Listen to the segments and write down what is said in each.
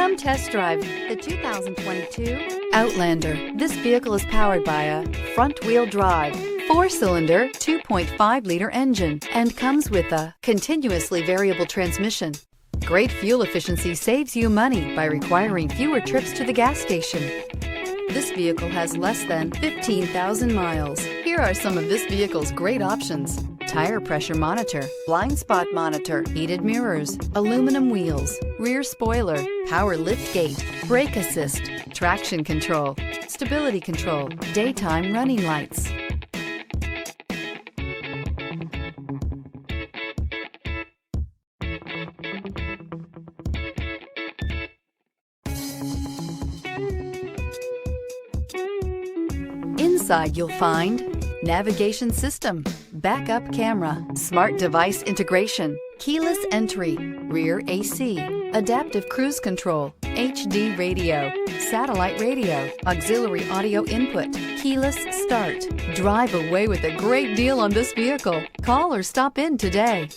Come test drive the 2022 Outlander. This vehicle is powered by a front-wheel drive, 4-cylinder, 2.5-liter engine and comes with a continuously variable transmission. Great fuel efficiency saves you money by requiring fewer trips to the gas station. This vehicle has less than 15,000 miles. Here are some of this vehicle's great options: tire pressure monitor, blind spot monitor, heated mirrors, aluminum wheels, rear spoiler, power liftgate, brake assist, traction control, stability control, daytime running lights. Inside you'll find navigation system, backup camera, smart device integration, keyless entry, rear AC, adaptive cruise control, HD radio, satellite radio, auxiliary audio input, keyless start. Drive away with a great deal on this vehicle. Call or stop in today.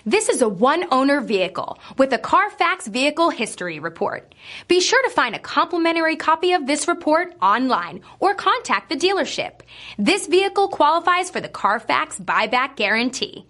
This is a one-owner vehicle with a Carfax Vehicle History Report. Be sure to find a complimentary copy of this report online or contact the dealership. This vehicle qualifies for the Carfax Buyback Guarantee.